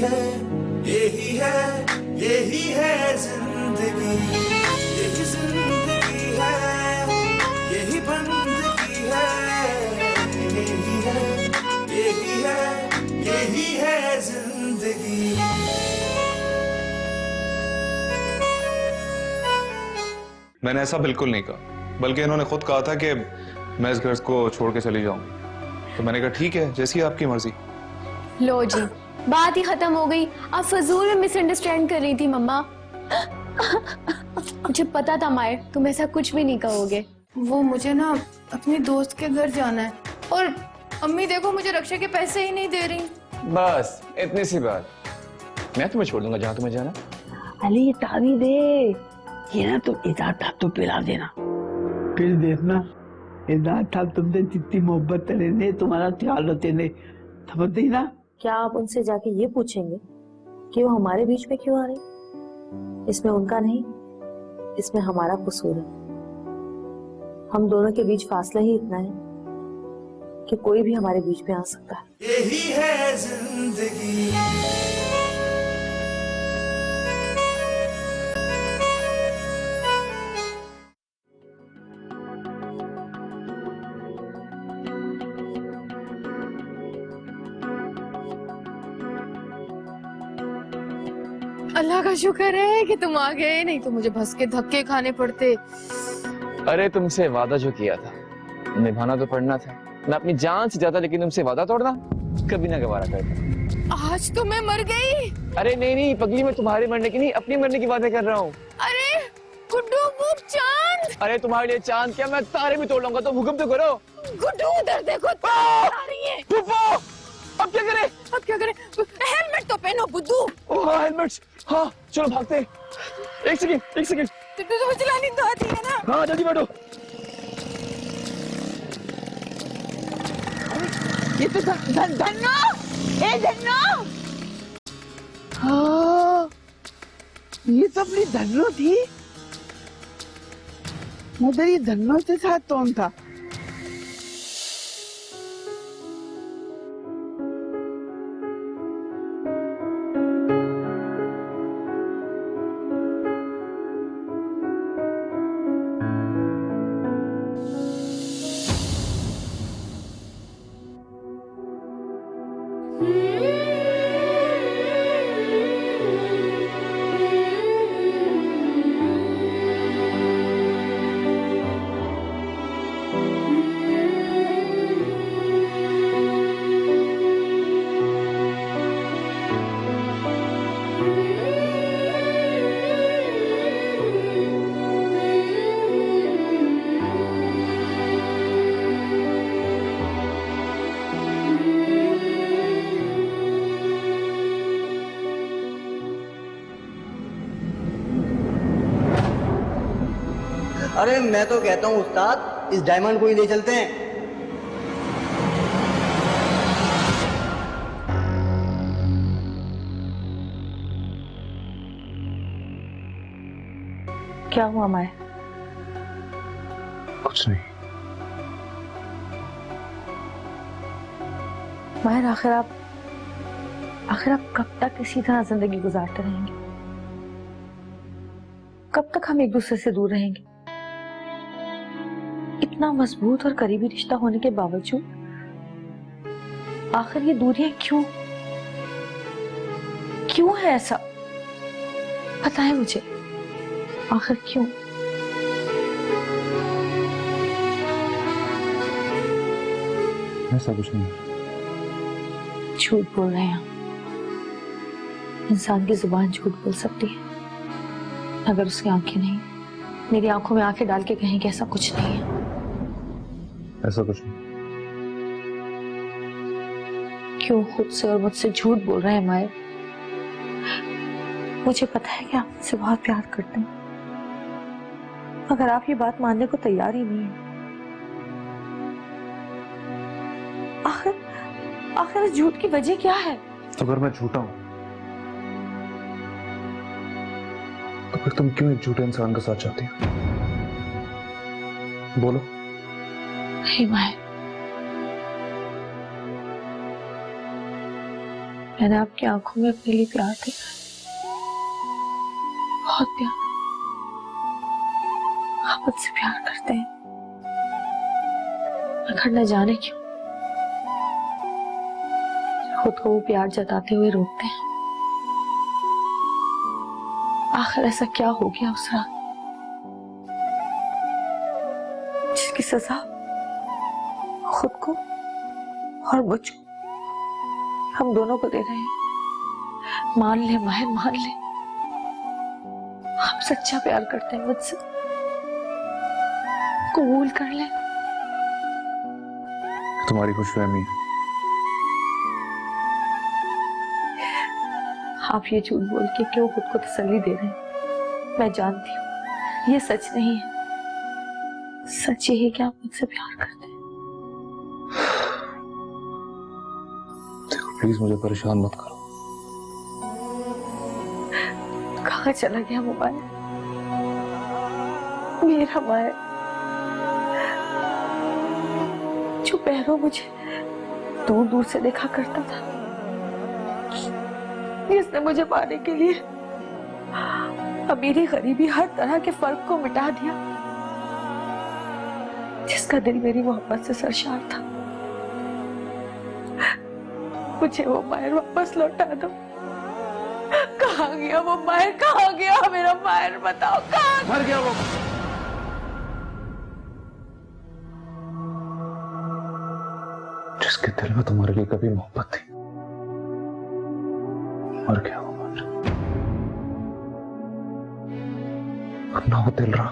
है, यही है, यही है जिंदगी, यही जिंदगी है, यही बंदगी है, यही है, यही है, यही है जिंदगी। मैंने ऐसा बिल्कुल नहीं कहा, बल्कि इन्होंने खुद कहा था कि मैं इस घर को छोड़ के चली जाऊंगी। तो मैंने कहा ठीक है, जैसी आपकी मर्जी। लो जी, बात ही खत्म हो गई। आप फजूल में मिसअंडरस्टैंड कर रही थी मम्मा। मुझे पता था मायर, तुम ऐसा कुछ भी नहीं कहोगे। वो मुझे ना अपनी दोस्त के घर जाना है और अम्मी देखो मुझे रक्षा के पैसे ही नहीं दे रही। बस इतनी सी बात, मैं तुम्हें छोड़ दूंगा जहाँ तुम्हें जाना। अली ये तारी दे, ये ना तुम इजाद था तो पिला देना, फिर देखना इजाद था तुमसे जितनी मोहब्बत करेंगे तुम्हारा ख्याल रखते समझती ना। क्या आप उनसे जाके ये पूछेंगे कि वो हमारे बीच में क्यों आ रही? इसमें उनका नहीं, इसमें हमारा कसूर है। हम दोनों के बीच फासला ही इतना है कि कोई भी हमारे बीच में आ सकता है। यही है जिंदगी। अल्लाह का शुक्र है कि तुम आ गए, नहीं तो मुझे भस के धक्के खाने पड़ते। अरे तुमसे वादा जो किया था निभाना तो पड़ना था। मैं अपनी जान से ज्यादा, लेकिन तुमसे वादा तोड़ना कभी ना गवारा करता। आज तो मैं मर गई। अरे नहीं नहीं पगली, मैं तुम्हारे मरने की नहीं अपनी मरने की बातें कर रहा हूँ। अरे गुड्डू वो चांद। अरे तुम्हारे लिए चांद क्या, मैं तारे भी तोड़ लूंगा, तो हुक्म तो करो। गुड्डू उधर देखो, आ रही है। अब क्या करें? अब क्या करें? हेलमेट तो पहनो बुद्धू। ओह हेलमेट, हाँ चलो भागते। एक सेकंड तुम्हें चलानी तो आती है ना? हाँ जल्दी बैठो। ये तो धन्नो, ए धन्नो, हाँ ये तो अपनी धन्नो थी। मगर ये धन्नो के साथ कौन था? अरे मैं तो कहता हूँ उस्ताद, इस डायमंड को ही ले चलते हैं। क्या हुआ माए? कुछ नहीं। माहिर आखिर आप कब तक इसी तरह जिंदगी गुजारते रहेंगे? कब तक हम एक दूसरे से दूर रहेंगे? इतना मजबूत और करीबी रिश्ता होने के बावजूद आखिर ये दूरियां क्यों है ऐसा? पता है मुझे आखिर क्यों? ऐसा कुछ नहीं। झूठ बोल रहे हैं आप। इंसान की जुबान झूठ बोल सकती है अगर उसकी आंखें नहीं। मेरी आंखों में आंखें डाल के कहें कि ऐसा कुछ नहीं है। ऐसा कुछ नहीं। क्यों खुद से और मुझसे झूठ बोल रहे हैं मायर? मुझे पता है कि आप मुझसे बहुत प्यार करते हैं, मगर आप ये बात मानने को तैयार ही नहीं है। आखिर इस झूठ की वजह क्या है? अगर मैं झूठा हूं तो फिर तुम क्यों एक झूठे इंसान का साथ चाहती हो? बोलो। नहीं मायर, मैंने आपकी आंखों में अपने लिए प्यार देखा, बहुत प्यार। आप मुझसे प्यार करते हैं मगर न जाने क्यों खुद को वो प्यार जताते हुए रोकते हैं। आखिर ऐसा क्या हो गया उस रात जिसकी सजा खुद को और मुझको, हम दोनों को दे रहे हैं। मान ले माहिर, मान ले, हम सच्चा प्यार करते हैं मुझसे, कबूल कर ले। तुम्हारी खुशफहमी है। आप ये झूठ बोल के क्यों खुद को तसल्ली दे रहे हैं? मैं जानती हूँ ये सच नहीं है। सच यही कि आप मुझसे प्यार करते हैं। देखो प्लीज मुझे परेशान मत करो। कहाँ चला गया मोबाइल? मेरा मोबाइल जो पहरों मुझे दूर दूर से देखा करता था, इसने मुझे पाने के लिए अमीरी गरीबी हर तरह के फर्क को मिटा दिया। जिसका दिल मेरी मोहब्बत से सरशार था, मुझे वो माहिर वापस लौटा दो। कहाँ गया वो माहिर? कहाँ गया मेरा माहिर? बताओ कहाँ मर गया वो। जिसके दिल में तुम्हारे लिए कभी मोहब्बत थी, मर गया वो माहिर। अब ना वो दिल रहा,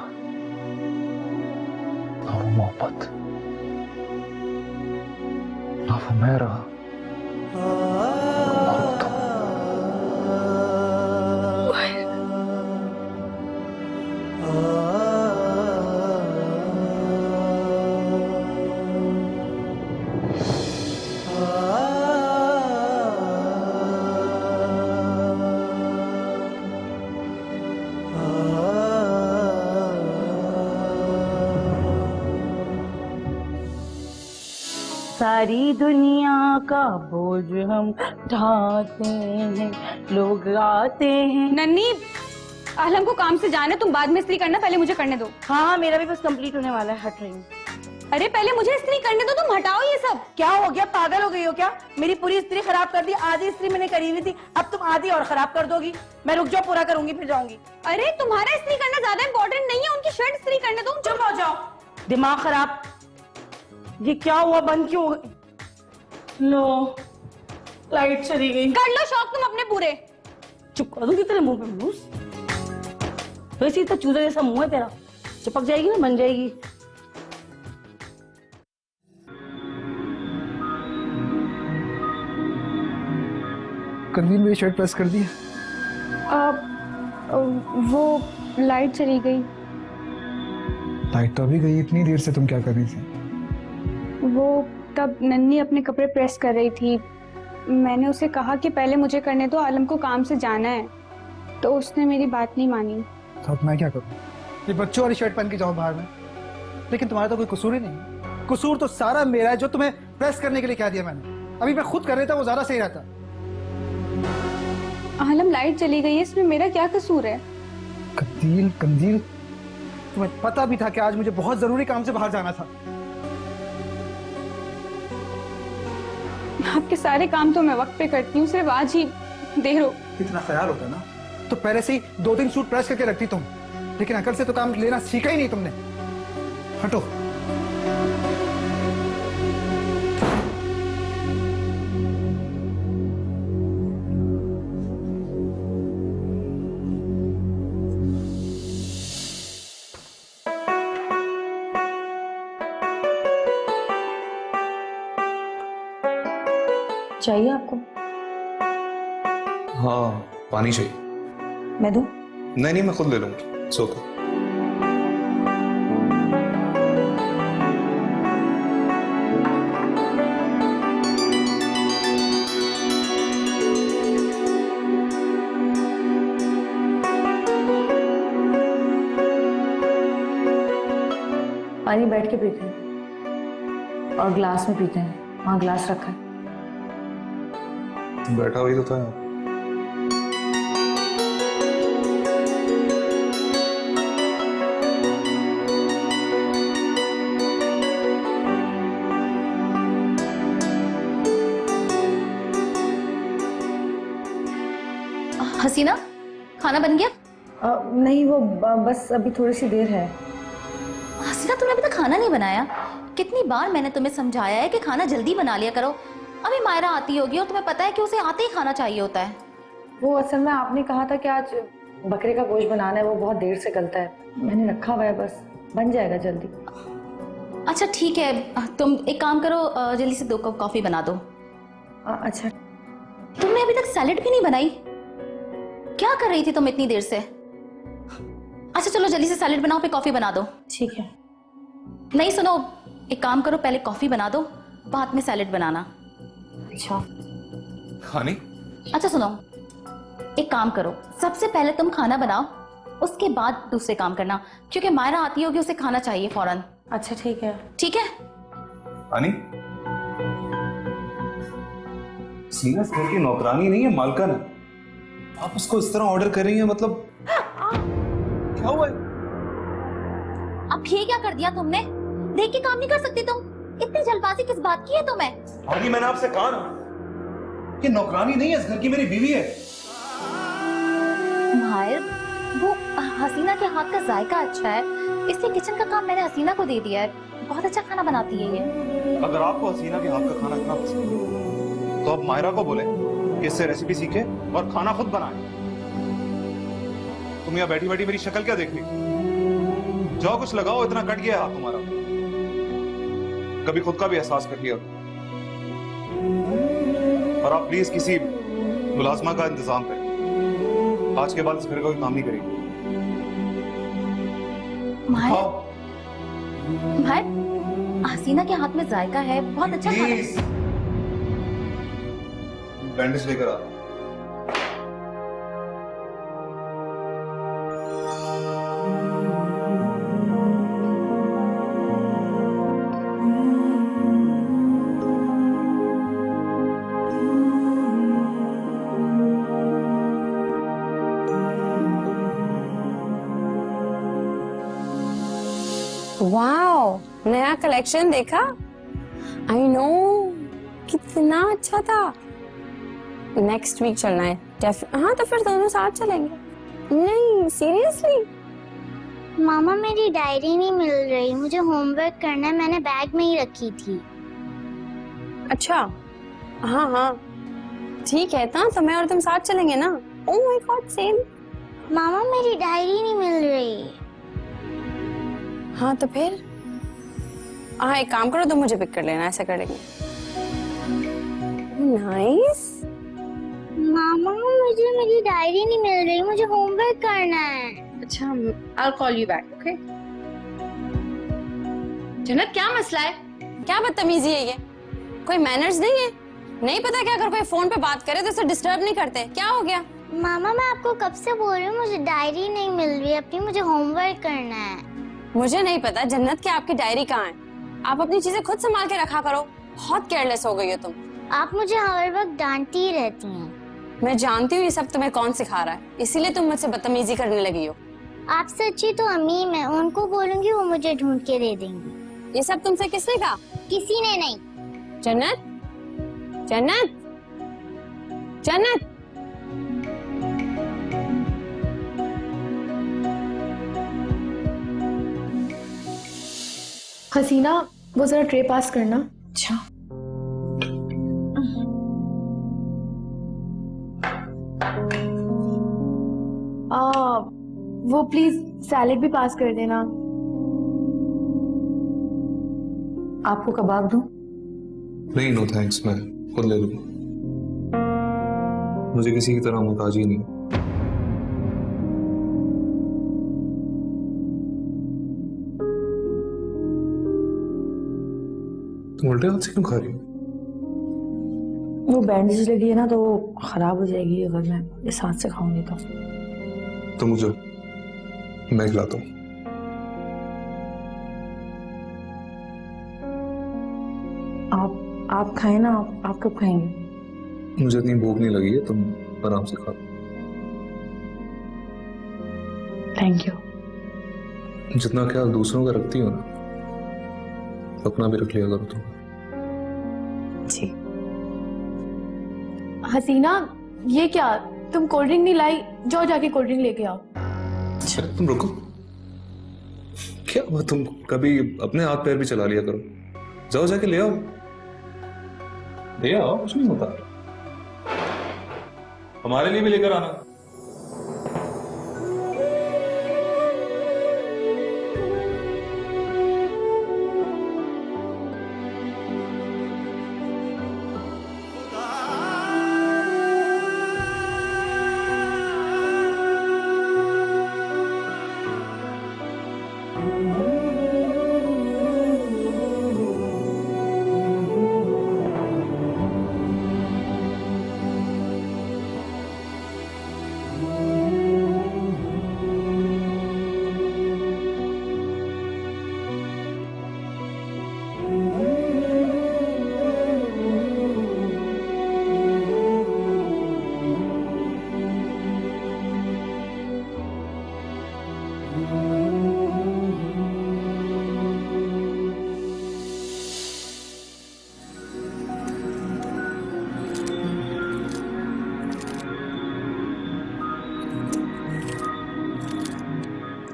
ना वो मोहब्बत, ना वो मैं रहा। सारी दुनिया का बोझ हम उठाते हैं, लोग आते हैं। नन्नी, आलम को काम से जाना, तुम बाद में इस्त्री करना, पहले मुझे करने दो। हाँ मेरा भी बस कंप्लीट होने वाला है, हट रही हूँ। अरे पहले मुझे इस्त्री करने दो, तुम हटाओ ये सब। क्या हो गया, पागल हो गई हो क्या? मेरी पूरी इस्त्री खराब कर दी, आधी इस्त्री मैंने करी हुई थी, अब तुम आधी और खराब कर दोगी। मैं रुक जाओ, पूरा करूंगी फिर जाऊंगी। अरे तुम्हारा इस्त्री करना ज्यादा इंपॉर्टेंट नहीं है, उनकी शर्ट इस्त्री करने दो। चुप हो जाओ, दिमाग खराब। ये क्या हुआ, बंद क्यों हो गई? लो लाइट चली गई। कर लो शौक तुम अपने पूरे। चुप कर दूंगी तेरे मुंह पे मूस। वैसे इतना चूजा जैसा मुंह है तेरा, चिपक जाएगी ना, बन जाएगी। कन्वीन मेरी शर्ट प्रेस कर दी। वो लाइट चली गई। लाइट तो अभी गई, इतनी देर से तुम क्या कर रही थी? वो तब नन्नी अपने कपड़े प्रेस कर रही थी, मैंने उसे कहा कि पहले मुझे करने दो, आलम को काम से जाना है, तो उसने मेरी बात नहीं मानी। तो अब मैं क्या करूं? ये बच्चों वाली शर्ट पहन के जाओ बाहर में। लेकिन तुम्हारा तो कोई कसूर ही नहीं। कसूर तो सारा मेरा है, जो तुम्हें प्रेस करने के लिए कह दिया मैंने। अभी मैं खुद कर रहा था, वो ज्यादा सही रहता। आलम लाइट चली गई है, इसमें मेरा क्या कसूर है? कंदील कंदील, तुम्हें पता भी था कि आज मुझे बहुत जरूरी काम से बाहर जाना था। आपके सारे काम तो मैं वक्त पे करती हूँ, सिर्फ आज ही देर हो। इतना ख्याल होता ना तो पहले से ही 2-3 सूट प्रेस करके रखती तुम। लेकिन अकल से तो काम लेना सीखा ही नहीं तुमने। हटो। चाहिए आपको? हाँ पानी चाहिए। मैं दूं? नहीं नहीं, मैं खुद ले लूंगा। सोको। पानी बैठ के पीते हैं और ग्लास में पीते हैं, वहां ग्लास रखा है। बैठा हुई तो था। हसीना, खाना बन गया? नहीं, वो बस अभी थोड़ी सी देर है। हसीना, तुमने अभी तक खाना नहीं बनाया? कितनी बार मैंने तुम्हें समझाया है कि खाना जल्दी बना लिया करो। अभी मायरा आती होगी और तुम्हें पता है कि उसे आते ही खाना चाहिए होता है। वो असल में आपने कहा था कि आज बकरे का गोश्त बनाना है, वो बहुत देर से गलता है, मैंने रखा हुआ है, बस बन जाएगा जल्दी। अच्छा ठीक है, तुम एक काम करो, जल्दी से 2 कप कॉफी बना दो। अच्छा। तुमने अभी तक सैलेड भी नहीं बनाई? क्या कर रही थी तुम इतनी देर से? अच्छा चलो जल्दी से सैलेड बनाओ, फिर कॉफी बना दो। ठीक है। नहीं सुनो, एक काम करो, पहले कॉफी बना दो, बाद में सैलेड बनाना। अच्छा। हानी, अच्छा सुनो, एक काम करो, सबसे पहले तुम खाना बनाओ, उसके बाद दूसरे काम करना, क्योंकि मायरा आती होगी, उसे खाना चाहिए फौरन। अच्छा ठीक है। ठीक है। हानी, सीना इस घर की नौकरानी नहीं है, मालकन है। आप उसको इस तरह ऑर्डर कर रही हैं, मतलब क्या हुआ है? अब ये क्या कर दिया तुमने? देख के काम नहीं कर सकती तुम? इतनी जल्दबाजी किस बात की है तुम्हें? हानी, मैंने आपसे कहा ना कि नौकरानी नहीं है, इस घर की मेरी बीवी है। माहिर, वो हसीना के हाथ का जायका अच्छा है, इसलिए किचन का काम मैंने हसीना को दे दिया है। बहुत अच्छा खाना बनाती है ये। अगर आपको हसीना के हाथ का खाना इतना पसंद है तो आप मायरा को बोले कि इससे रेसिपी सीखे और खाना खुद बनाए। तुम यहाँ बैठी बैठी मेरी शक्ल क्या देख रही? जाओ कुछ लगाओ, इतना कट गया हाथ तुम्हारा। कभी खुद का भी एहसास कर लिया। और आप प्लीज किसी मुलाजमा का इंतजाम करें, आज के बाद इस घर का कोई काम नहीं करेगी। माहिर, हसीना के हाथ में जायका है, बहुत अच्छा खाना है। बैंडेज लेकर आ। वाओ, नया कलेक्शन देखा? आई नो, कितना अच्छा था। नेक्स्ट वीक चलना है। हाँ तो फिर दोनों साथ चलेंगे। नहीं सीरियसली। मामा मेरी डायरी नहीं मिल रही, मुझे होमवर्क करना है, मैंने बैग में ही रखी थी। अच्छा हाँ हाँ ठीक है, तो मैं और तुम साथ चलेंगे ना। Oh my god same. मामा मेरी डायरी नहीं मिल रही। हाँ तो फिर हाँ एक काम करो, तुम मुझे पिक कर लेना, ऐसा कर लेंगे। नाइस। मामा मुझे मेरी डायरी नहीं मिल रही, मुझे होमवर्क करना है। अच्छा I'll call you back, okay? जन्नत क्या मसला है? क्या बदतमीजी है ये? कोई मैनर्स नहीं है? नहीं पता क्या, अगर कोई फोन पे बात करे तो उसे डिस्टर्ब नहीं करते? क्या हो गया? मामा मैं आपको कब से बोल रही हूँ, मुझे डायरी नहीं मिल रही अपनी, मुझे होमवर्क करना है। मुझे नहीं पता जन्नत की आपकी डायरी कहाँ है। आप अपनी चीजें खुद संभाल के रखा करो, बहुत केयरलेस हो गई हो तुम। आप मुझे हर वक्त डांटती ही रहती हैं। मैं जानती हूँ ये सब तुम्हें कौन सिखा रहा है, इसीलिए तुम मुझसे बदतमीजी करने लगी हो। आपसे अच्छी तो अम्मी, मैं उनको बोलूंगी, वो मुझे ढूंढ के दे देंगी। ये सब तुमसे किसने कहा? किसी ने नहीं। जन्नत, जन्नत, जन्नत। हसीना वो जरा ट्रे पास करना। अच्छा वो प्लीज सैलेड भी पास कर देना। आपको कबाब दूं? नहीं, नो थैंक्स, मैं खुद ले लूंगा। मुझे किसी की तरह मोहताज ही नहीं। तुम उल्टे हाथ से क्यों खा रही हो? वो बैंडेज लगी है ना, तो वो खराब हो जाएगी अगर मैं इस हाथ से खाऊंगी तो। मुझे मैं खिलाता हूँ। आप खाएं ना, आप कब खाएंगे? मुझे इतनी भूख नहीं लगी है, तुम आराम से खा। Thank you. जितना ख्याल दूसरों का रखती हो ना, अपना भी रख लिया करो तुम। जी। हसीना, ये क्या, तुम कोल्ड ड्रिंक नहीं लाई? जाओ जाके कोल्ड ड्रिंक लेके आओ। तुम रुको, क्या हुआ? तुम कभी अपने हाथ पैर भी चला लिया करो। जाओ जाके ले आओ, ले आओ, कुछ नहीं होता। हमारे लिए भी लेकर आना।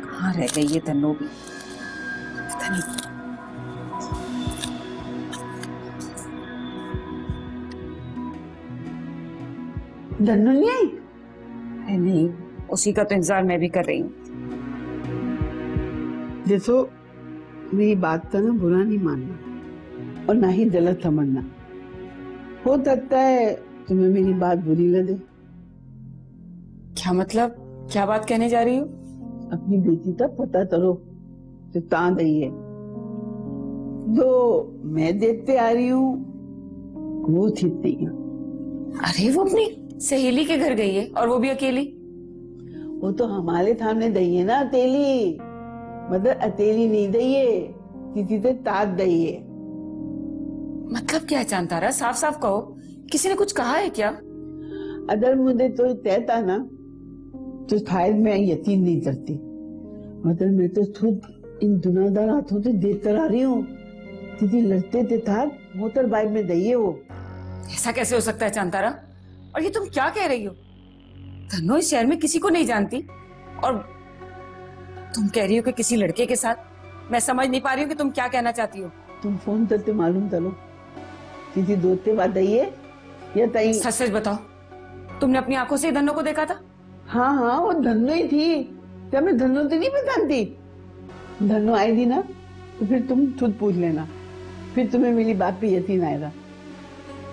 कहाँ रह गई ये तन्नू भी, पता नहीं। धन्नो नहीं आई? नहीं, उसी का तो इंतजार मैं भी कर रही हूँ। देखो, मेरी बात का ना बुरा नहीं मानना और ना ही गलत समझना। हो सकता है तुम्हें मेरी बात बुरी लगे। क्या मतलब? क्या बात कहने जा रही हो? अपनी बेटी का पता करो जो ता दई है, जो मैं देखते आ रही हूँ वो छिपती है। अरे वो अपनी सहेली के घर गई है, और वो भी अकेली। वो तो हमारे सामने दई है ना अतेली, मतलब अतेली नहीं दई है, किसी से तात दई है। मतलब क्या है चांतारा, साफ साफ कहो, किसी ने कुछ कहा है क्या? अगर मुझे तो तय था ना तो शायद मैं यकीन नहीं करती, मतलब मैं तो खुद इन दुनादार हाथों से देख कर आ रही हूँ। किसी लड़ते थे था मोटर बाइक में दई है वो। ऐसा कैसे हो सकता है चांतारा? और ये तुम क्या कह रही हो? धनो इस शहर में किसी को नहीं जानती, और तुम कह रही हो कि किसी लड़के के साथ। मैं समझ नहीं पा रही हूँ कि तुम क्या कहना चाहती हो। तुम फोन करते मालूम करो, किसी दोस्त के बाद दई है या तई? सच सच बताओ, तुमने अपनी आंखों से धनो को देखा था? हाँ हाँ, वो धनो ही थी। क्या मैं धनो तो नहीं पहचानती? धनो आई थी ना, तो फिर तुम खुद पूछ लेना, फिर तुम्हें मेरी बात पे यकीन आएगा।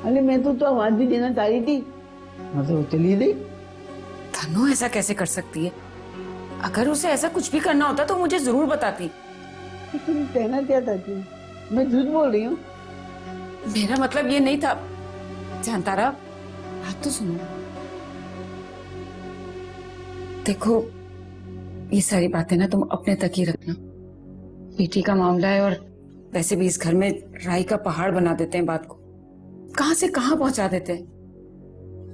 अरे मैं तो आवाज भी देना चाह रही थी, मतलब वो चली गई। धनो ऐसा कैसे कर सकती है? अगर उसे ऐसा कुछ भी करना होता तो मुझे जरूर बताती। तो तुम कहना क्या चाहती हो? मैं झूठ बोल रही हूँ? मेरा मतलब ये नहीं था जानतारा, बात तो सुनो। देखो, ये सारी बातें ना तुम अपने तक ही रखना। बेटी का मामला है, और वैसे भी इस घर में राई का पहाड़ बना देते हैं बात को, कहां से कहां पहुंचा देते हैं।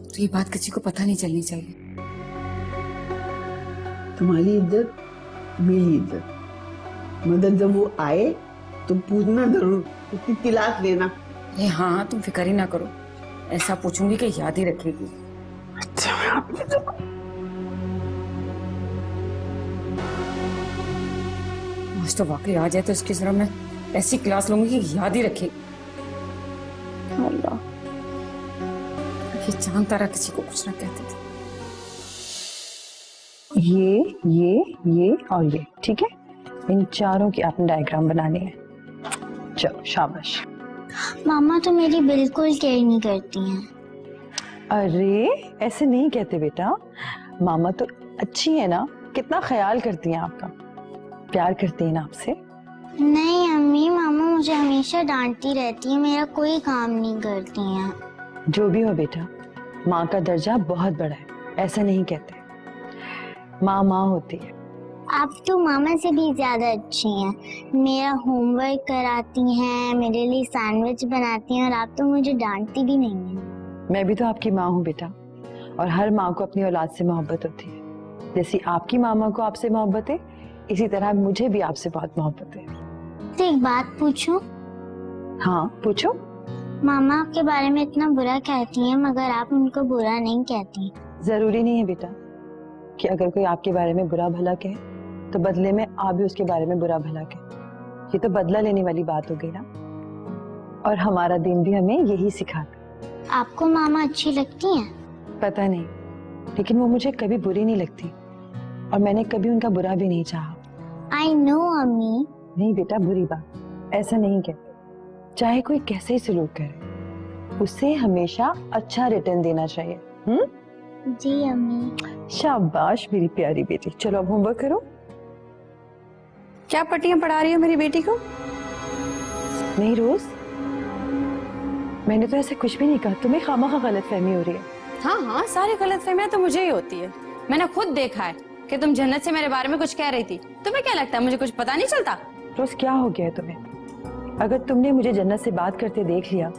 तो ये बात किसी को पता नहीं चलनी चाहिए। तुम्हारी इज्जत मेरी इज्जत, मतलब जब वो आए तो पूछना जरूर, उसकी तिलाक देना। अरे हाँ, तुम फिक्र ही ना करो, ऐसा पूछूंगी कि याद ही रखेगी। आज तो वाकई आ जाए तो इसकी जरा मैं ऐसी क्लास लूंगी कि याद ही रखेगी। अल्लाह, ये चांद तारा किसी को कुछ ना कहते थे। ये और ये, ठीक है? इन चारों की आपने डायग्राम बनानी है। चलो शाबाश। मामा तो मेरी बिल्कुल केयर नहीं करती हैं। अरे ऐसे नहीं कहते बेटा, मामा तो अच्छी है ना, कितना ख्याल करती हैं आपका, प्यार करती हैं ना आपसे। नहीं अम्मी, मामा मुझे हमेशा डांटती रहती है, मेरा कोई काम नहीं करती हैं। जो भी हो बेटा, माँ का दर्जा बहुत बड़ा है, ऐसा नहीं कहते। माँ माँ होती है। आप तो मामा से भी ज्यादा अच्छी हैं। मेरा होमवर्क कराती हैं, मेरे लिए सैंडविच बनाती हैं, और आप तो मुझे डांटती भी नहीं हैं। मैं भी तो आपकी माँ हूँ बेटा, और हर माँ को अपनी औलाद से मोहब्बत होती है। जैसी आपकी मामा को आपसे मोहब्बत है, इसी तरह मुझे भी आपसे बहुत मोहब्बत है। तो एक बात पूछूं? हाँ पूछो। मामा आपके बारे में इतना बुरा कहती हैं, मगर आप उनको बुरा नहीं कहती। जरूरी नहीं है बेटा कि अगर कोई आपके बारे में बुरा भला कहे तो बदले में आप भी उसके बारे में बुरा भला कहे। ये तो बदला लेने वाली बात हो गई ना, और हमारा दिन भी हमें यही सिखाता। आपको मामा अच्छी लगती हैं? पता नहीं, लेकिन वो मुझे कभी बुरी नहीं लगती, और मैंने कभी उनका बुरा भी नहीं चाहा। आई नो अम्मी। नहीं बेटा, बुरी बात ऐसा नहीं कहते। चाहे कोई कैसे ही सलूक करे, उसे हमेशा अच्छा रिटर्न देना चाहिए। जी अम्मी। शाबाश मेरी प्यारी बेटी। चलो अब होमवर्क करो। क्या पट्टियां पढ़ा रही हो मेरी बेटी को? नहीं रोज, मैंने तो ऐसे कुछ भी नहीं कहा। तुम्हें खामा खा गलतफहमी हो रही है। हाँ हाँ, सारी गलतफहमियां तो मुझे ही होती है। मैंने खुद देखा है कि तुम जन्नत से मेरे बारे में कुछ कह रही थी। तुम्हें क्या लगता है मुझे कुछ पता नहीं चलता? रोज क्या हो गया है तुम्हें? अगर तुमने मुझे जन्नत से बात करते देख लिया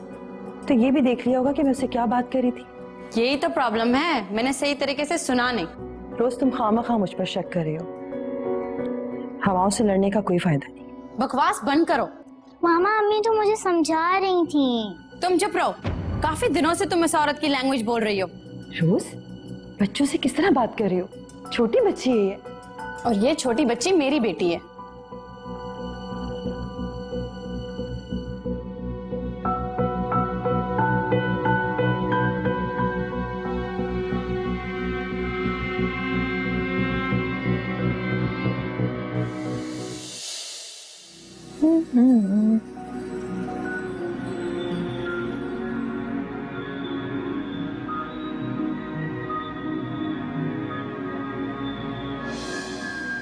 तो ये भी देख लिया होगा कि मैं उससे क्या बात कर रही थी। यही तो प्रॉब्लम है, मैंने सही तरीके से सुना नहीं। रोज तुम खामा मुझ पर शक कर रहे हो। हवाओं से लड़ने का कोई फायदा नहीं। बकवास बंद करो। मामा अम्मी तो मुझे समझा रही थी। तुम चुप रहो। काफी दिनों से तुम इस औरत की लैंग्वेज बोल रही हो। रोज, बच्चों से किस तरह बात कर रही हो? छोटी बच्ची है ये। और ये छोटी बच्ची मेरी बेटी है।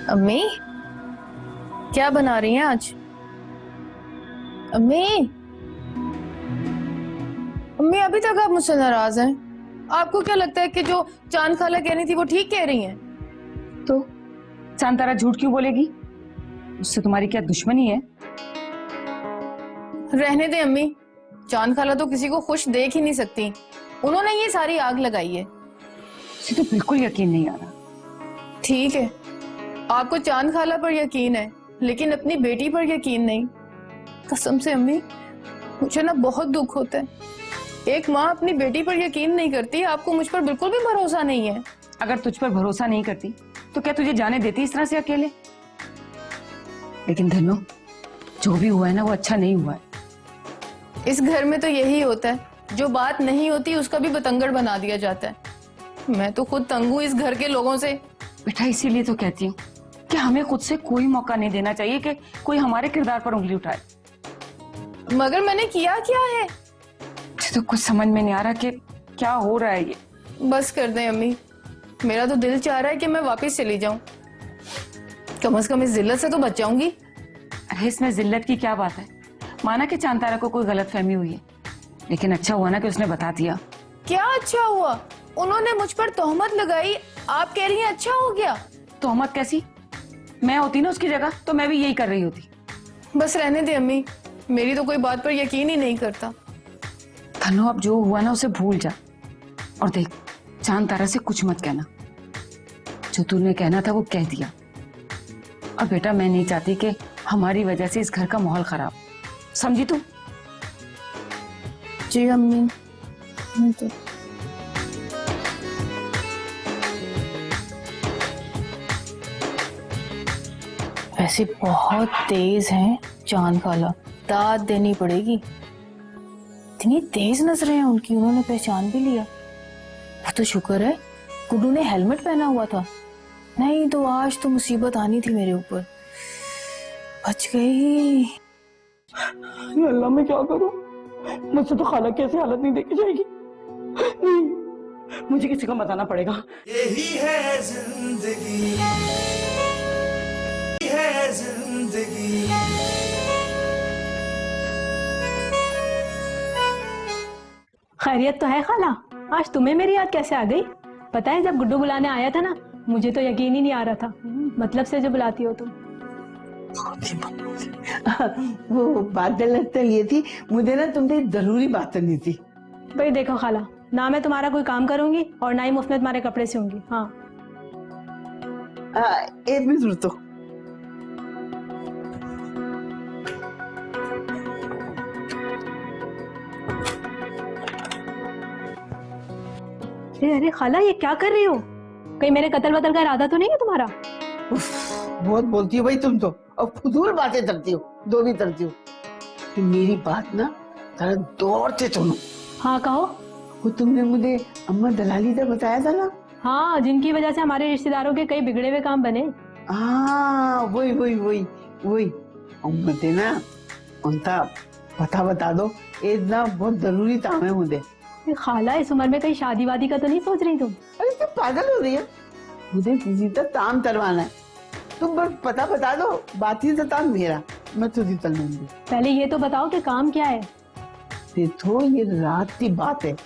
अम्मी क्या बना रही हैं आज? अम्मी, अम्मी अभी तक आप मुझसे नाराज हैं। आपको क्या लगता है कि जो चांद खाला कह रही थी वो ठीक कह रही हैं? तो चांद तारा झूठ क्यों बोलेगी? उससे तुम्हारी क्या दुश्मनी है? रहने दे अम्मी, चांद खाला तो किसी को खुश देख ही नहीं सकती। उन्होंने ये सारी आग लगाई है। मुझे तो बिल्कुल यकीन नहीं आ रहा। ठीक है, आपको चांद खाला पर यकीन है, लेकिन अपनी बेटी पर यकीन नहीं। कसम से अम्मी, मुझे ना बहुत दुख होता है। एक माँ अपनी बेटी पर यकीन नहीं करती। आपको मुझ पर बिल्कुल भी भरोसा नहीं है। अगर तुझ पर भरोसा नहीं करती तो क्या तुझे जाने देती इस तरह से अकेले? लेकिन धनो, जो भी हुआ है ना वो अच्छा नहीं हुआ है। इस घर में तो यही होता है, जो बात नहीं होती उसका भी बतंगड़ बना दिया जाता है। मैं तो खुद तंग हूँ इस घर के लोगों से। बेटा इसीलिए तो कहती हूँ कि हमें खुद से कोई मौका नहीं देना चाहिए कि कोई हमारे किरदार पर उंगली उठाए। मगर मैंने किया क्या है? मुझे तो कुछ समझ में नहीं आ रहा कि क्या हो रहा है ये। बस कर दें अम्मी, मेरा तो दिल चाह रहा है कि मैं वापस चली जाऊं। कम से कम इस जिल्लत से तो बच जाऊंगी। अरे इसमें जिल्लत की क्या बात है? माना कि चांद तारा को कोई गलतफहमी हुई है, लेकिन अच्छा हुआ ना कि उसने बता दिया। क्या अच्छा हुआ? उन्होंने मुझ पर तोहमत लगाई, आप कह रही हैं अच्छा हो गया? तोहमत कैसी? मैं होती ना उसकी जगह तो मैं भी यही कर रही होती। बस रहने दे अम्मी, मेरी तो कोई बात पर यकीन ही नहीं करता। धनो, अब जो हुआ ना उसे भूल जा। और देख, चांद तारा से कुछ मत कहना। जो तूने कहना था वो कह दिया। और बेटा मैं नहीं चाहती कि हमारी वजह से इस घर का माहौल खराब, समझी तू? जी अम्मी। तो वैसे बहुत तेज हैं चांद खाला, दाद देनी पड़ेगी। इतनी तेज नजरें हैं उनकी, उन्होंने पहचान भी लिया। वो तो शुक्र है गुड्डू ने हेलमेट पहना हुआ था, नहीं तो आज तो मुसीबत आनी थी मेरे ऊपर। बच गई। अल्लाह मैं क्या करूं? मुझसे तो खाला की ऐसी हालत नहीं देखी जाएगी। नहीं, मुझे किसी को बताना पड़ेगा। यही है जिंदगी, है जिंदगी। खैरियत तो है खाला? आज तुम्हें मेरी याद कैसे आ गई? पता है जब गुड्डू बुलाने आया था ना, मुझे तो यकीन ही नहीं आ रहा था। मतलब से जो बुलाती हो तुम। वो बात दरअसल ये थी, मुझे ना तुमसे जरूरी बात करनी थी। भाई देखो खाला, ना मैं तुम्हारा कोई काम करूंगी और ना ही मुफ्त में तुम्हारे कपड़े सिऊंगी। हाँ एक मिनट रुको। अरे खाला, ये क्या कर रही हो? कहीं मेरे कत्ल वतल का इरादा तो नहीं है तुम्हारा? बहुत बोलती हो भाई तुम तो, और फजूल बातें करती हो, दो भी करती हो। तो मेरी बात ना जरा दौर से सुनो। हाँ कहो। वो तुमने मुझे अम्मा दलाली का बताया था ना? हाँ, जिनकी वजह से हमारे रिश्तेदारों के कई बिगड़े हुए काम बने। हाँ वही वही वही वही। मुझे ना उनका पता बता दो, इतना बहुत जरूरी काम है मुझे। खाला, इस उम्र में कहीं शादी वादी का तो नहीं सोच रही तुम? अरे तुम पागल हो रही है? मुझे किसी तक काम करवाना है, तुम बस पता बता दो, बाकी से काम मेरा, मैं तुझे चल लूंगी। पहले ये तो बताओ कि काम क्या है? देखो ये रात की बात है,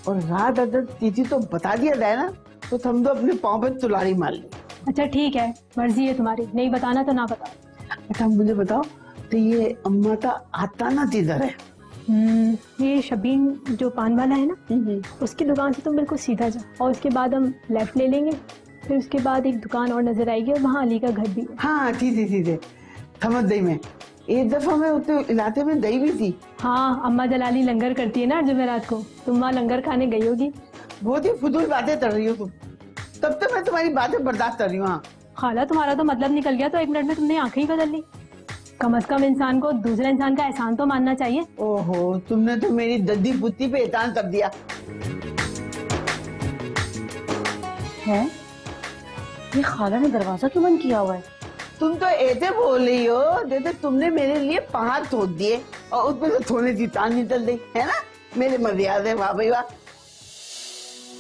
और रात अगर तिथि तो बता दिया जाए ना तो हम तो अपने पाँव पर तुलारी मार ले। अच्छा ठीक है, मर्जी है तुम्हारी, नहीं बताना तो ना बताओ। अच्छा मुझे बताओ, तो ये अम्मा का आता ना किधर है? ये शबीन जो पान वाला है ना, उसकी दुकान से तुम बिल्कुल सीधा जाओ और उसके बाद हम लेफ्ट ले लेंगे, फिर उसके बाद एक दुकान और नजर आएगी और वहाँ अली का घर भी है। हाँ ठीक है, समझ गई मैं। एक दफा मैं उतने इलाके में गई भी थी। हाँ, अम्मा जलाली लंगर करती है ना जुमेरात को, तुम वहाँ लंगर खाने गई होगी। बहुत ही फजूल बातें कर रही हो तुम, तब तो मैं तुम्हारी बातें बर्दाश्त कर रही हूँ। खाला, तुम्हारा तो मतलब निकल गया तो 1 मिनट में तुमने आंखें ही बदल ली। कम से कम इंसान को दूसरे इंसान का एहसान तो मानना चाहिए। ओहो, तुमने तो मेरी दद्दी बुत्ती पे एहसान कर दिया है। ये खाला ने दरवाजा क्यों बंद किया हुआ है? तुम तो ऐसे बोल रही हो जैसे तुमने मेरे लिए पहाड़ तोड़ दिए और उसमें से थोड़ी सी तान निकल गई है ना। मेरे मर्यादा है, वाह भाई वाह।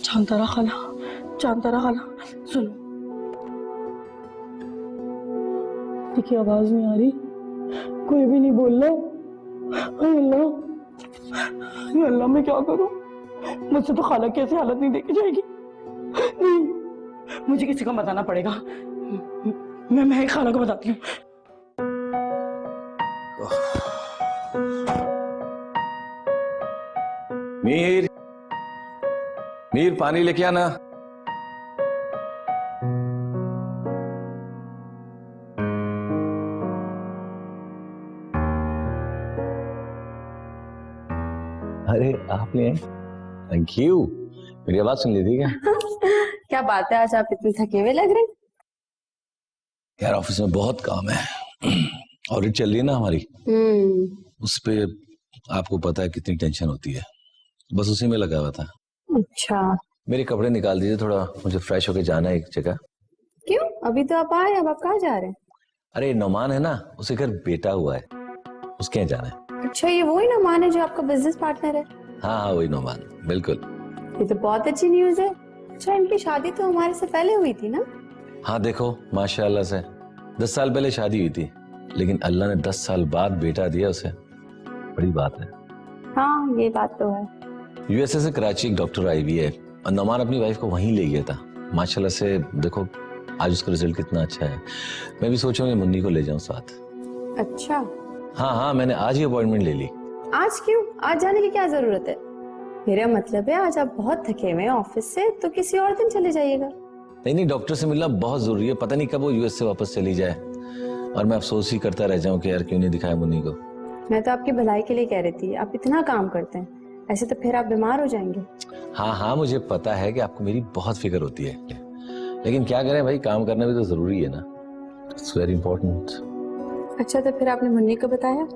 जानता रहा खाला, सुनो। की आवाज नहीं आ रही, कोई भी नहीं बोल रहा। अल्लाह मैं क्या करूं? मुझसे तो खाला की ऐसी हालत नहीं देखी जाएगी। नहीं, मुझे किसी को बताना पड़ेगा। मैं खाला को बताती हूँ। मीर पानी लेके आना। अरे आपने, थैंक यू। मेरी आवाज सुन ली थी क्या? क्या बात है, आज आप इतने थके हुए लग रहे हैं। यार ऑफिस में बहुत काम है, ऑडिट चल रही है ना हमारी, उस पे आपको पता है कितनी टेंशन होती है, बस उसी में लगा हुआ था। अच्छा, मेरे कपड़े निकाल दीजिए थोड़ा, मुझे फ्रेश होके जाना है एक जगह। क्यों? अभी तो आप आए, अब आप कहाँ जा रहे हैं? अरे नोमान है ना, उसे घर बेटा हुआ है, उसके यहाँ जाना है। अच्छा, ये वही नोमान है जो आपका बिजनेस पार्टनर है? हाँ वही नोमान, बिल्कुल। ये तो बहुत अच्छी न्यूज है। अच्छा, इनकी शादी तो हमारे से पहले हुई थी ना? हाँ देखो माशाल्लाह से 10 साल पहले शादी हुई थी, लेकिन अल्लाह ने 10 साल बाद बेटा दिया उसे, बड़ी बात है। हाँ ये बात तो है। यूएसए से कराची एक डॉक्टर आई हुई है और नोमान अपनी वाइफ को वहीं ले गया था। माशाल्लाह से देखो आज उसका रिजल्ट कितना अच्छा है। मैं भी सोचा हूँ मुन्नी को ले जाऊँ साथ। अच्छा, हाँ मैंने आज ही अपॉइंटमेंट ले ली। आज क्यों? आज जाने की क्या जरूरत है? मेरा मतलब है आज आप बहुत थके हुए हैं ऑफिस से, तो किसी और दिन चले जाइएगा। नहीं डॉक्टर से मिलना बहुत जरूरी है, पता नहीं कब वो यूएस से वापस चली जाए और मैं अफसोस ही करता रह जाऊं कि यार क्यों नहीं दिखाया मुन्नी को। मैं तो आपकी भलाई के लिए कह रही थी, आप इतना काम करते हैं, ऐसे तो फिर आप बीमार हो जाएंगे। हाँ मुझे पता है कि आपको मेरी बहुत फिक्र होती है, लेकिन क्या करें भाई, काम करना भी तो जरूरी है ना, इट्स वेरी इंपॉर्टेंट। अच्छा, तो फिर आपने मुन्नी को बताया?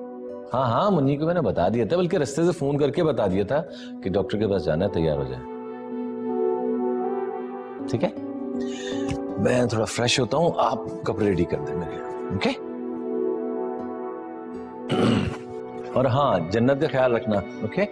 हाँ मुन्नी को मैंने बता दिया था, बल्कि रास्ते से फोन करके बता दिया था कि डॉक्टर के पास जाना है, तैयार हो जाए। ठीक है, मैं थोड़ा फ्रेश होता हूँ, आप कपड़े रेडी कर दें मेरे, ओके? और हाँ जन्नत का ख्याल रखना, ओके?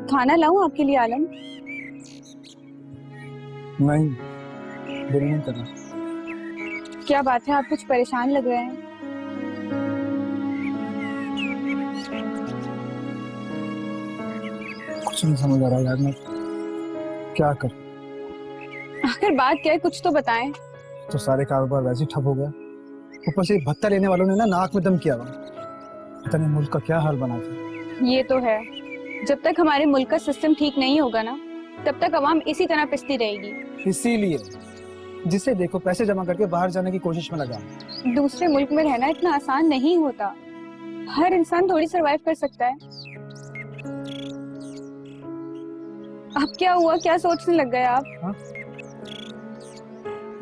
खाना लाऊं आपके लिए आलम? नहीं, दिल नहीं कर रहा। क्या बात है, आप कुछ परेशान लग रहे हैं। कुछ नहीं समझ आ रहा यार, मैं क्या कर। आखिर बात क्या है, कुछ तो बताएं। तो सारे कारोबार वैसे ही ठप हो गया, ऊपर से भत्ता लेने वालों ने ना नाक में दम किया हुआ। पता नहीं मुल्क का क्या हाल बना था। ये तो है, जब तक हमारे मुल्क का सिस्टम ठीक नहीं होगा ना, तब तक अवाम इसी तरह पिसती रहेगी। इसीलिए जिसे देखो पैसे जमा करके बाहर जाने की कोशिश में लगा। दूसरे मुल्क में रहना इतना आसान नहीं होता, हर इंसान थोड़ी सरवाइव कर सकता है। अब क्या हुआ, क्या सोचने लग गए आप? हाँ?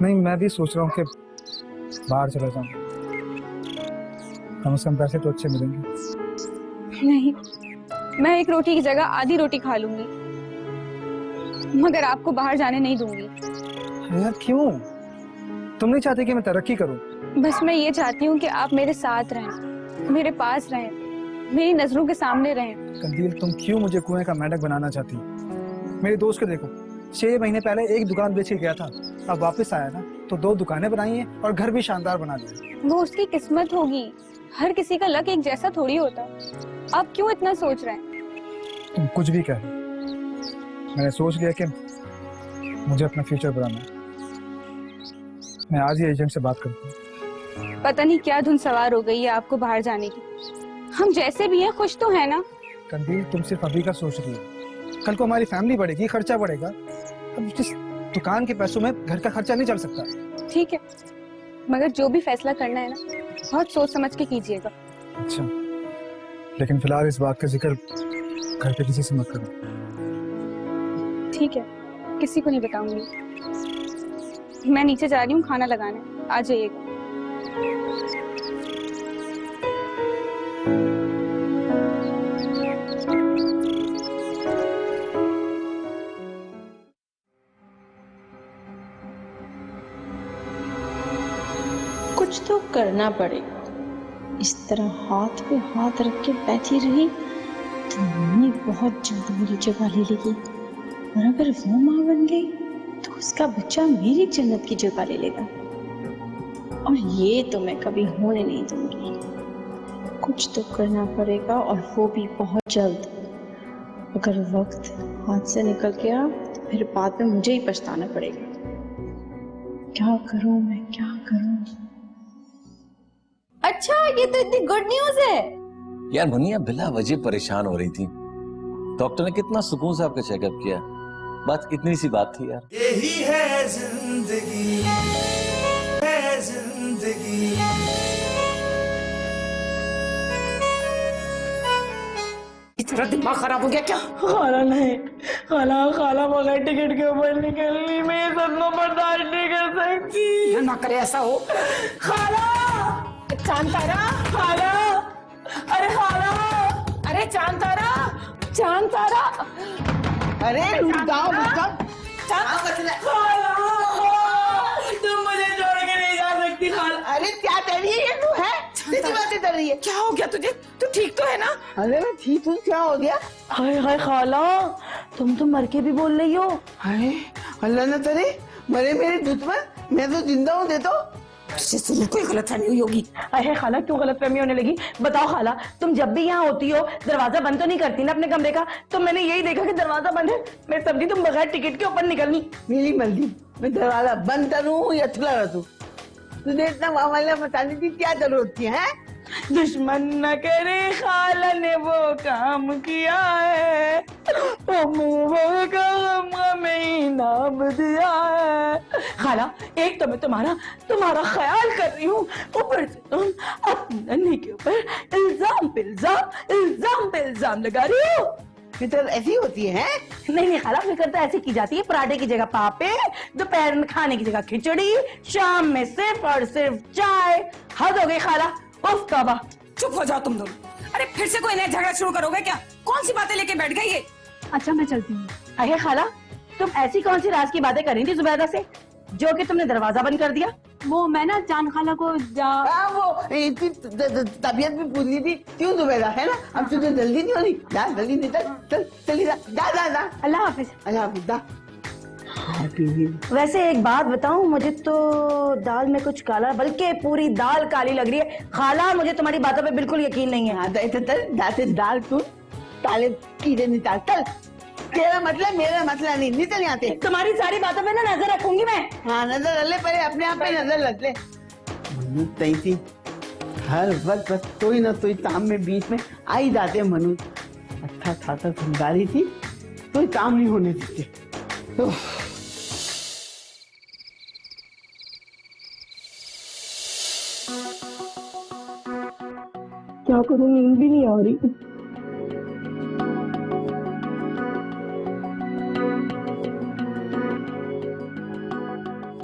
नहीं, मैं भी सोच रहा हूँ कि बाहर चला जाऊँ, कम से कम पैसे तो अच्छे मिलेंगे। नहीं, मैं एक रोटी की जगह आधी रोटी खा लूंगी, मगर आपको बाहर जाने नहीं दूंगी। यार क्यों? तुम नहीं चाहते कि मैं तरक्की करूं? बस मैं ये चाहती हूँ कि आप मेरे साथ रहें, मेरे पास रहें, मेरी नजरों के सामने रहें। कंदील, तुम क्यों मुझे कुएं का मेंढक बनाना चाहती हो? मेरे दोस्त को देखो, 6 महीने पहले एक दुकान बेच के गया था, अब वापस आया ना तो 2 दुकानें बनाई हैं और घर भी शानदार बना दिया। वो उसकी किस्मत होगी, हर किसी का लक एक जैसा थोड़ी होता। आप क्यों इतना सोच रहे हैं? तुम कुछ भी कहे, मैंने सोच लिया कि मुझे अपना फ्यूचर बनाना है। मैं आज ही एजेंट से बात करता हूँ। पता नहीं क्या धुन सवार हो गई है आपको बाहर जाने की। हम जैसे भी हैं खुश तो है ना? कंदील, तुम सिर्फ अभी का सोच रही हो, कल को हमारी फैमिली बढ़ेगी, खर्चा बढ़ेगा। अब जिस दुकान के पैसों में घर का खर्चा नहीं चल सकता। ठीक है, मगर जो भी फैसला करना है ना, बहुत सोच समझ के कीजिएगा। अच्छा, लेकिन फिलहाल इस बात का जिक्र घर पे किसी से मत करो। ठीक है, किसी को नहीं बताऊंगी। मैं नीचे जा रही हूँ खाना लगाने, आ जाइएगा। कुछ तो करना पड़ेगा। इस तरह हाथ पे हाथ रख के बैठी रही तो मम्मी बहुत जल्द मेरी जगह ले लेगी, और अगर वो माँ बन गई तो उसका बच्चा मेरी जन्नत की जगह ले लेगा, और ये तो मैं कभी होने नहीं दूंगी। कुछ तो करना पड़ेगा, और वो भी बहुत जल्द। अगर वक्त हाथ से निकल गया तो फिर बाद में मुझे ही पछताना पड़ेगा। क्या करूं मैं, क्या करूं? अच्छा, ये तो इतनी गुड न्यूज है। यार मुन्नी, आप बिला वजह परेशान हो रही थी। डॉक्टर ने कितना सुकून से आपका चेकअप किया, बात इतनी सी बात थी यार। यही है जिंदगी, है जिंदगी। तेरा दिमाग खराब हो गया क्या? खाला नहीं, खाला बगैर टिकट के ऊपर निकलनी मैं सदमा बर्दाश्त नहीं कर सकती। ना करे ऐसा हो। खाला, चांद तारा, खाला, अरे खाला, अरे चांद तारा, चांद तारा, अरे रुक जाओ, तुम मुझे छोड़ के नहीं जा सकती खाला। अरे क्या कर रही है ये, तू है कितनी बातें कर रही है? क्या हो गया तुझे? तू ठीक तो है ना? अरे मैं ठीक हूँ, क्या हो गया? हाय हाय खाला, तुम तो मर के भी बोल रही हो। हाय अल्लाह न करे, मरे मेरे दुश्मन, मैं तो जिंदा हूँ। दे तो कोई गलतफहमी हुई होगी। अरे खाला, क्यों गलतफहमी होने लगी? बताओ खाला, तुम जब भी यहाँ होती हो दरवाजा बंद तो नहीं करती ना अपने कमरे का? तो मैंने यही देखा कि दरवाजा बंद है, मैं समझी तुम बगैर टिकट के ऊपर निकलनी। मेरी मर्जी, मैं दरवाजा बंद करूँ या खुला रखूं? तुझे इतना मामला बताने की क्या जरूरत थी? है दुश्मन न करे खाला ने वो काम किया है, वो काम हमें नाम दिया है। खाला, एक तो मैं तुम्हारा ख्याल कर रही हूँ, ऊपर से तुम अपनी नन्ही के ऊपर इल्जाम पे इल्जाम लगा रही हो। फिक्र ऐसी होती है? नहीं खाला, फिक्र तो ऐसी की जाती है, पराठे की जगह पापे, दोपहर में खाने की जगह खिचड़ी, शाम में सिर्फ और सिर्फ चाय। हद हो गई खाला, उफ तौबा। चुप हो जाओ तुम दोनों। अरे फिर से कोई नया झगड़ा शुरू करोगे क्या? कौन सी बातें लेके बैठ गई ये? अच्छा, मैं चलती हूँ। अरे खाला, तुम ऐसी कौन सी राज की बातें कर रही थी जुबैदा से, जो कि तुमने दरवाजा बंद कर दिया? वो मैं ना चांद खाला को वो इतनी तबीयत भी पूछनी थी, क्यों जुबैदा, है ना? अब तुझे जल्दी नहीं हो रही? जा जल्दी नहीं, चल चली जा, अल्लाह हाफिज। अल्लाह हाफिज, जा। वैसे एक बात बताऊं, मुझे तो दाल में कुछ काला, बल्कि पूरी दाल काली लग रही है। खाला, मुझे तुम्हारी बातों पे बिल्कुल यकीन नहीं है। दाल तू ताले कीड़े निकाल, चल तेरा मतलब मेरा मतलब नहीं, निकल यहाँ से। तुम्हारी सारी बातों पे ना नजर रखूंगी मैं। हाँ नजर रख ले, पहले अपने आप पे नजर रख ले। मनु तई थी हर वक्त बस कोई ना कोई काम में बीच में आ ही जाते। मनु अच्छा खासा समझदारी थी, कोई काम नहीं होने देते। तो क्या करूं, नींद भी नहीं आ रही।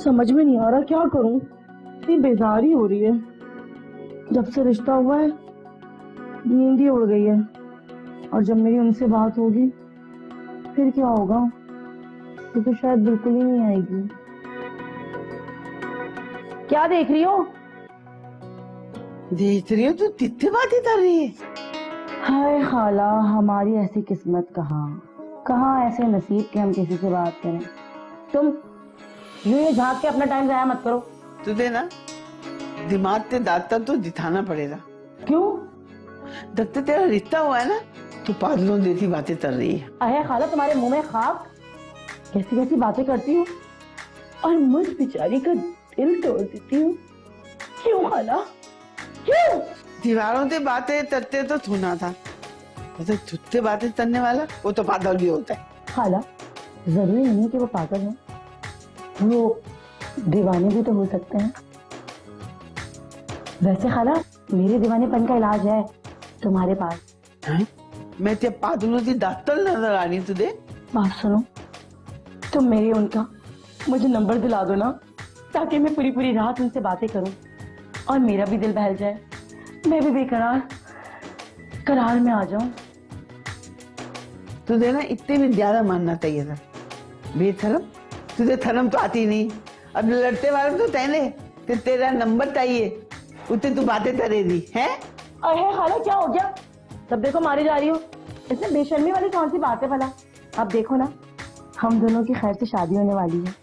समझ में नहीं आ रहा क्या करूं, इतनी बेजारी हो रही है। जब से रिश्ता हुआ है नींद ही उड़ गई है, और जब मेरी उनसे बात होगी फिर क्या होगा, ये तो शायद बिल्कुल ही नहीं आएगी। क्या देख रही हो? देख रही हो तो कितनी बातें कर रही है। हाय खाला, हमारी ऐसी किस्मत कहाँ ऐसे नसीब के हम किसी से बात करें। तुम यूं ही झांक के अपना टाइम जाया मत करो। तुझे ना दिमाग से दांता तो दिखाना पड़ेगा। क्यों? जब से तेरा रिश्ता हुआ है ना तो पागलों जैसी बातें कर रही है। अरे खाला, तुम्हारे मुंह में खाक, कैसी कैसी बातें करती हूँ और मुझ बेचारी का दिल तोड़ देती हूँ। क्यों खाला, क्यों? दीवारों से बातें करते तो सुना था, तो छुट्टे बातें करने वाला वो तो पागल भी होता है। खाला, जरूरी नहीं है कि वो पागल है, वो दीवाने भी तो हो सकते हैं। वैसे खाला, मेरे दीवानेपन का इलाज है तुम्हारे पास। है? मैं तेरे पागलों की डॉक्टर नजर आ रही तुझे। बात सुनो, तुम मेरे उनका मुझे नंबर दिला दो ना, ताकि मैं पूरी पूरी रात उनसे बातें करूं और मेरा भी दिल बहल जाए, मैं भी बेकरार में आ जाऊं। तुझे ना इतने भी ज्यादा मानना चाहिए था। बेशरम, तुझे शर्म तो आती नहीं। अब लड़ते वाले तो तेने तेरा नंबर चाहिए, उतने तू बातें करेगी है। अरे खाला, क्या हो गया? तब देखो मारी जा रही हो, इसमें बेशर्मी वाली कौन सी बात है भला। अब देखो ना, हम दोनों की खैर से शादी होने वाली है,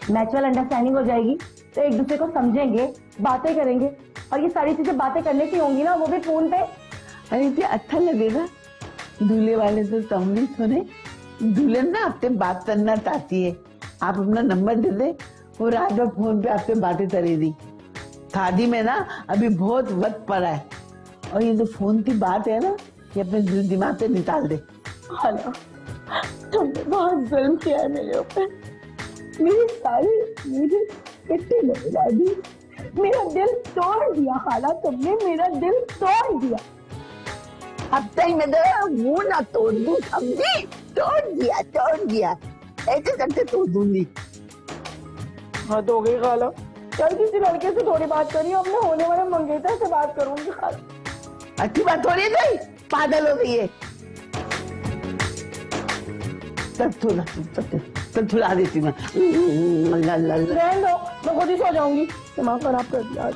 नेचुरल अंडरस्टैंडिंग हो जाएगी, तो एक दूसरे को समझेंगे, बातें करेंगे, और ये सारी चीजें बातें करने की होंगी ना, वो भी फोन पे। अरे इतने अच्छा लगेगा। दूल्हे वाले तो तमली सुने, दुल्हन ना आपसे बात करना चाहती है, आप अपना नंबर दे दे, वो रात भर फोन पे आपसे बातें करेगी। शादी में ना अभी बहुत वक्त पड़ा है, और ये जो फोन की बात है ना, ये अपने दिमाग से निकाल दे। खाला, तुमने बहुत जुल्म किया है मेरे ऊपर, मेरी सारी मुझे कितनी लगा दी, मेरा दिल तोड़ दिया खाला, तुमने मेरा दिल तोड़ दिया। अब तक मैं तेरा मुंह ना तोड़ दूं, समझी? तोड़ दिया ऐसे करके तोड़ दूंगी। हाँ तो हो गई खाला, कल किसी लड़के से थोड़ी बात करी, अपने होने वाले मंगेतर से बात करूंगी खाला। अच्छी बात हो रही है, पागल हो गई है। चल थोड़ा देती मैं। रहने दो, मैं खुद ही सो जाऊंगी, दिमाग खराब कर दिया आज।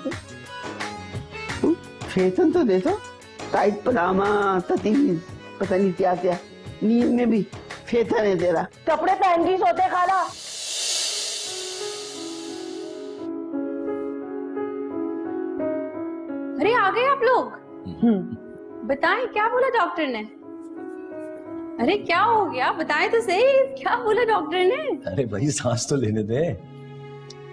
फैशन तो देखो, टाइट पजामा, तती पता नहीं क्या क्या, नींद में भी फैशन है तेरा। कपड़े पहन के सोते खाला। अरे आ गए आप लोग। बताएं क्या बोला डॉक्टर ने? अरे क्या हो गया, बताएं तो सही, क्या बोला डॉक्टर ने? अरे भाई सांस तो लेने दे।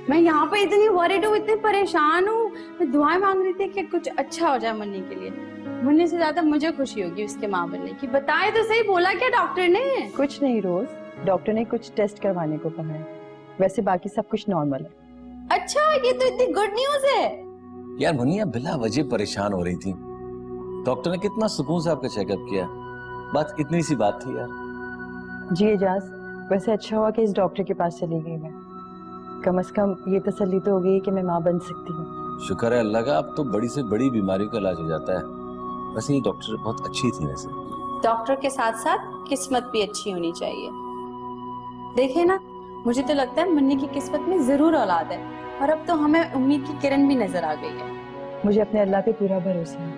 मैं यहाँ पे इतनी वरीड हूँ, इतनी परेशान हूँ, मैं दुआएं मांग रही थी कि कुछ अच्छा हो जाए मुन्नी के लिए। मुन्नी से ज्यादा मुझे खुशी होगी उसके माँ बनने की। बताएं तो सही, बोला क्या डॉक्टर ने? कुछ नहीं रोज, डॉक्टर ने कुछ टेस्ट करवाने को कहा है, वैसे बाकी सब कुछ नॉर्मल है। अच्छा, ये तो इतनी गुड न्यूज है। यार मुन्नी आप बिला वजह परेशान हो रही थी, डॉक्टर ने कितना सुकून से आपका चेकअप किया, बात इतनी सी बात थी यार। जी एजाज, वैसे अच्छा हुआ कि इस डॉक्टर के पास चली गई मैं, कम से कम ये तसल्ली तो हो गई कि मैं माँ बन सकती हूँ। शुक्र है अल्लाह का, अब तो बड़ी से बड़ी बीमारी का इलाज हो जाता है। वैसे ये डॉक्टर बहुत अच्छी थी। वैसे डॉक्टर के साथ साथ किस्मत भी अच्छी होनी चाहिए। देखे ना, मुझे तो लगता है मुन्नी की किस्मत में जरूर औलाद है, और अब तो हमें उम्मीद की किरण भी नजर आ गई है। मुझे अपने अल्लाह पे पूरा भरोसा है,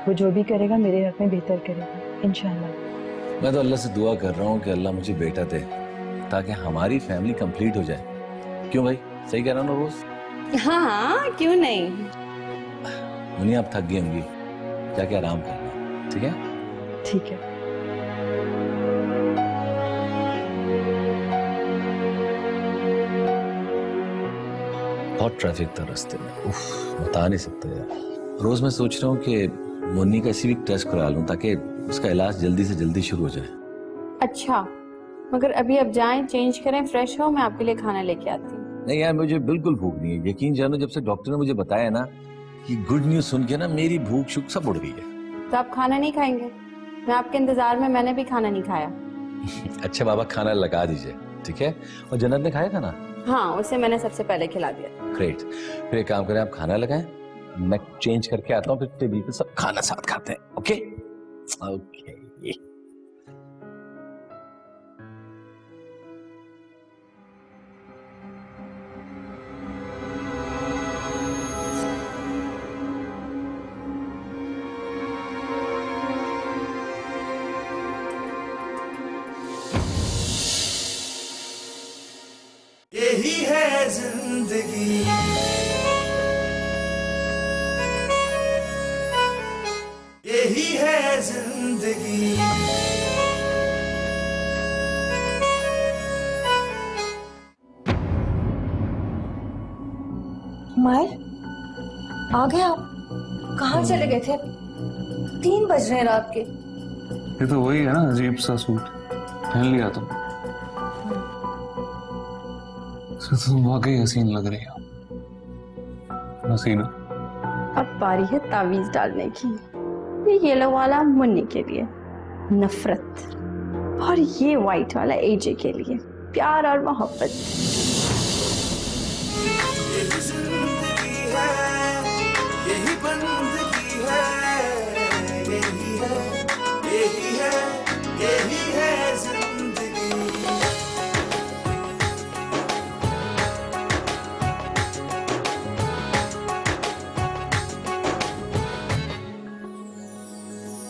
वो जो भी करेगा मेरे हक में बेहतर करेगा इंशाल्लाह। मैं तो अल्लाह से दुआ कर रहा हूँ कि अल्लाह मुझे बेटा दे, ताकि हमारी फैमिली कंप्लीट हो जाए। क्यों भाई, सही कह रहा हूँ ना रोज? हाँ, क्यों नहीं। मुन्नी आप थक गई होंगी, जाके आराम करना, ठीक है? ठीक है। बहुत ट्रैफिक था रास्ते में, उफ, बता नहीं सकते यार। रोज मैं सोच रहा हूँ कि मुन्नी का सिविक टेस्ट करा लूँ ताकि उसका इलाज जल्दी से जल्दी शुरू हो जाए। अच्छा, मगर अभी अब जाएं, चेंज करें, फ्रेश हो, मैं आपके लिए खाना लेके आती हूँ। नहीं यार, मुझे बिल्कुल भूख नहीं है। यकीन जानो, जब से डॉक्टर ने मुझे बताया ना कि गुड न्यूज सुन के ना मेरी भूख शुक सब उड़ गई है। तो आप खाना नहीं खाएंगे? मैं आपके इंतजार में, मैंने भी खाना नहीं खाया। अच्छा बाबा, खाना लगा दीजिए, ठीक है? और जन्नत ने खाया खाना? हाँ, उसे मैंने सबसे पहले खिला दिया। ग्रेट। फिर एक काम करें, आप खाना लगाएं, मैं चेंज करके आता हूँ, फिर टेबल पे सब खाना साथ खाते हैं। Okay okay. यही है जिंदगी, यही है जिंदगी। मायर, आ गए आप? कहाँ चले गए थे? 3 बज रहे हैं रात के। ये तो वही है ना, अजीब सा सूट पहन लिया तुम। तुम वाकई हसीन लग रही हो हसीना। अब बारी है तावीज डालने की। ये येलो वाला मुन्नी के लिए नफरत, और ये व्हाइट वाला एजे के लिए प्यार और मोहब्बत।